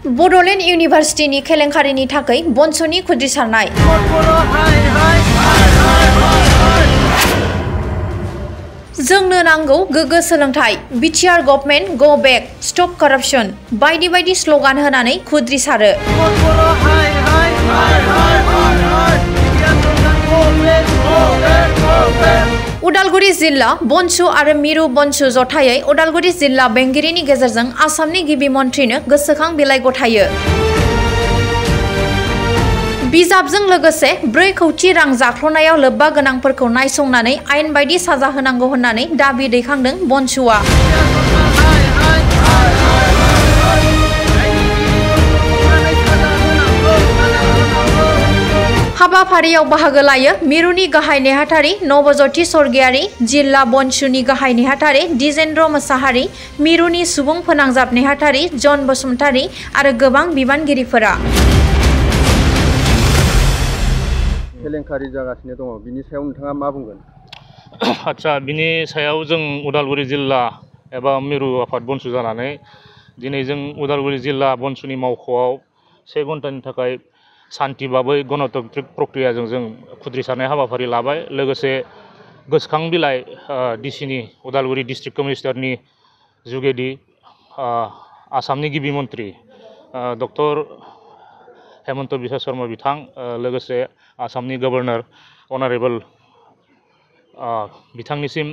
बड'लेण्ड इउनिभार्सिटिनि केलेंकारिनि थाखाय बनस'नि खुद्रिसारनाय। जोंनो नांगौ गोग्गो सोलोंथाइ, बिटिआर गभर्नमेन्ट गो बेक, स्टप करापसन बायदि बायदि स्ल'गान होनानै खुद्रिसारो। उदालगुरि जिल्ला बनसु आरो मिरु बनसु जथायै उदालगुरि जिल्ला बेंगिरिनि गेजेरजों आसामनि गिबि मन्थ्रिनो गोसोखां बिलाइ गथायो। बिजाबजों लोगोसे 4 कौटि रां जाख्ल'नायाव लोब्बा गोनांफोरखौ नायसंनानै आयेन बायदि साजा होनांगौ होननानै दाबि दैखांदों बनसुआ। हाबाफारियाव बाहागो लायो मिरुनि गाहाय नेहाथारि नबज्योति स्वर्गियारि, जिल्ला बनसुनि गाहाय नेहाथारि दिजेन्द्र मोसाहारि, मिरुनि सुबुं फोनांजाब नेहाथारि जन बसुमतारी आरो गोबां बिबानगिरिफोरा। केलेंकारि जागासिनो दङ, बिनि सायाव नोंथाङा मा बुंगोन? आच्छा, बिनि सायाव जों उदालगुरि जिल्ला एबा मिरु आफाद बनसु जानानै दिनै जों उदालगुरि जिल्ला बनसुनि मावख'आव 1 घन्टानि थाखाय सान्थिबाबै गणतान्त्रिक प्रक्रियाजों जों खुद्रिसारनाय हाबाफारि लाबाय। लोगोसे गोसोखां बिलाइ डिसिनि उदालगुरि डिस्ट्रिक्ट कमिशनारनि जुगेदि आसामनि गिबि मन्थ्रि डक्टर हेमन्त बिश्व शर्मा बिथां, लोगोसे आसामनि गभर्नर अनारेबल बिथांनिसिम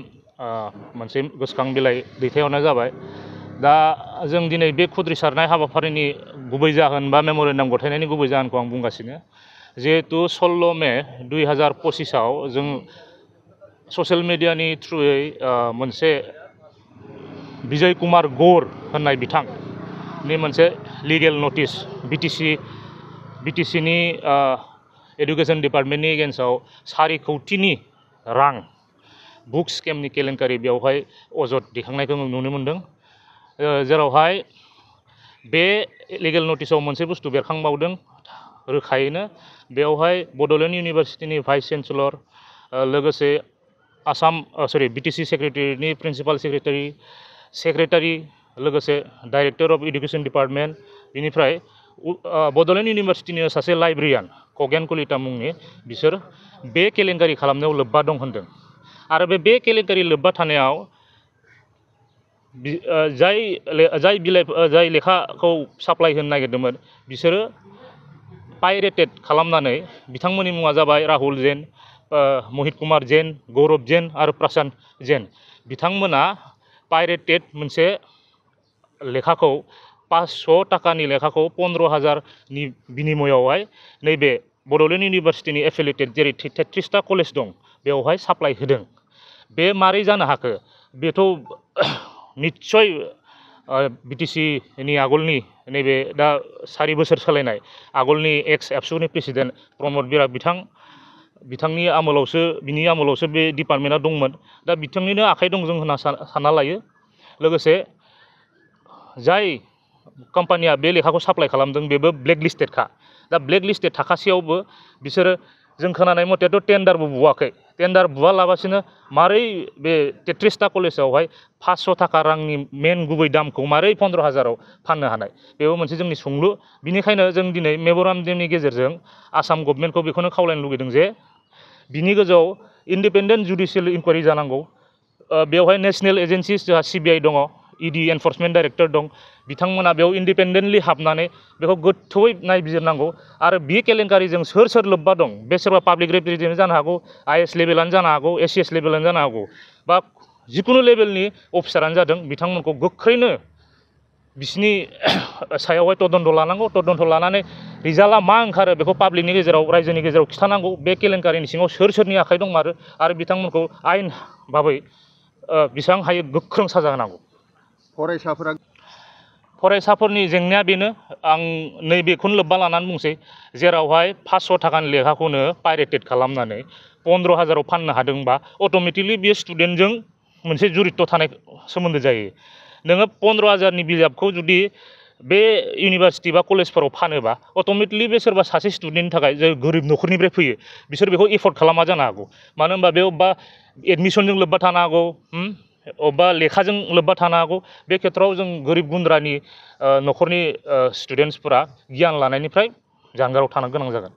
मोनसे गोसोखां बिलाइ दैथायहरनाय जाबाय। दा जों दिनै बे खुद्रिसारनाय हाबाफारिनि गुबै जाहोन बा मेम'रेन्डाम गथायनायनि गुबै जाहोनखौ आं बुंगासिनो। जिहेतु 16 मे 2025 जों ससियेल मिडियानि थ्रुयै मोनसे बिजय कुमार गौर होननाय बिथांनि मोनसे लिगेल नटिस बिटिसिनि एडुकेशन डिपार्टमेन्टनि एगेन्स्टआव 4 कौटिनि रां बुक स्केमनि केलेंकारि बेवहाय अजद दैखांनायखौ जों नुनो मोन्दों। जेरावहाय बे लिगेल नटिसआव मोनसे बुस्थु बेरखांबावदों रोखायैनो, बेवहाय बड'लेण्ड इउनिभार्सिटिनि भाइस चेन्सेलर, लोगोसे बिटिसि सेक्रेटारिनि प्रिन्सिपाल सेक्रेटारि, लोगोसे डाइरेक्टर अफ एडुकेशन डिपार्टमेन्ट, बेनिफ्राय बड'लेण्ड इउनिभार्सिटिनि सासे लाइब्रेरियान खगेन कलिता मुंनि, बिसोर बे केलेंकारि खालामनायाव लोब्बा दं होनदों। आरो बे केलेंकारि लोब्बा थानायाव जाय लेखाखौ साप्लाइ होनो नागिरदोंमोन बिसोरो पाइरेटेड खालामनानै, बिथांमोननि मुङा जाबाय राहुल जैन, महित कुमार जैन, गौरब जैन आरो प्रशान्त जैन। बिथांमोना पाइरेटेड मोनसे लेखाखौ 500 टाकानि लेखाखौ 15,000नि बिनिमयआवहाय नैबे बड'लेण्ड इउनिभार्सिटिनि एफिलिएटेड जेरै 33टा कलेज दं बेवहाय साप्लाइ होदों। बे मारै जानो हाखो? बेथ' निस्सय बिटिसिनि आगोलनि नैबे दा 4 बोसोर सोलायनाय आगोलनि एक्स एबसुनि प्रेसिडेन्ट प्रमद बिरा बिथांनि आमोलावसो बे डिपार्टमेन्टआ दंमोन। दा बिथांनिनो आखाइ दं जों होनना सानना लायो। लोगोसे जाय कम्पानिया बे लेखाखौ साप्लाइ खालामदों बेबो ब्लेक लिस्टेडखा। दा ब्लेक लिस्टेड थाखासेयावबो बिसोरो जों खोनानाय मथेथ' टेन्डारबो बुवाखै। टेन्डार बुवालाबासिनो मारै बे 33टा कलेजावहाय 500 टाका रांनि मेन गुबै दामखौ मारै 15,000आव फाननो हानाय? बेबो मोनसे जोंनि सोंलु। बिनिखायनो जों दिनै मेम'रेन्डामनि गेजेरजों आसाम गभर्नमेन्टखौ बेखौनो खावलायनो लुगैदों जे बिनि गोजौआव इन्डिपेन्डेन्ट जुडिसियेल इनकुवारि जानांगौ। बेवहाय नेसनेल एजेन्सिस जोंहा CBI दङ, ED एनफर्समेन्ट डाइरेक्टर दं, बिथांमोना बेयाव इन्डिपेन्डेन्टलि हाबनानै बेखौ गोथौयै नायबिजिरनांगौ। आरो बे केलेंकारिजों सोर लोब्बा दं? बे सोरबा पाब्लिक रिप्रेजेन्टेटिभ जानो हागौ, IS लेभेलानो जानो हागौ, SCS लेभेलानो जानो हागौ, बा जिकुनु लेभेलनि अफिसारानो जादों, बिथांमोनखौ गोख्रैनो बिसिनि सायावहाय तदन्त लानांगौ। तदन्त लानानै रिजाल्टआ मा ओंखारो बेखौ पाब्लिकनि गेजेराव, रायजोनि गेजेराव खिन्थानांगौ। बे केलेंकारिनि सिङाव सोरनि आखाइ दंमारो आरो बिथांमोनखौ आयेन भाबै बेसेबां हायो गोख्रों साजा होनांगौ। फरायसाफोरनि जेंनाया बेनो, आं नैबेखौनो लोब्बा लानानै बुंसै, जेरावहाय 500 टाकानि लेखाखौनो पाइरेटेड खालामनानै 15,000आव फाननो हादोंबा अट'मेटिकलि बे स्टुडेन्टजों मोनसे जुरित्त थानाय सोमोन्दो जायो। नोङो 15,000नि बिजाबखौ जुदि बे इउनिभार्सिटि बा कलेजफोराव फानोबा अट'मेटिकलि बे सोरबा सासे स्टुडेन्टनि थाखाय जे गोरिब न'खरनिफ्राय फैयो बिसोर बेखौ एफर्ड खालामा जानो हागौ। मानो होनबा बेयाव बा एडमिसनजों लोब्बा थानो हागौ, अबेबा लेखाजों लोब्बा थानो हागौ बे खेथ्रआव जों गोरिब गुन्द्रानि न'खरनि स्टुडेन्टसफोरा गियान लानायनिफ्राय जानगाराव थानो गोनां जागोन।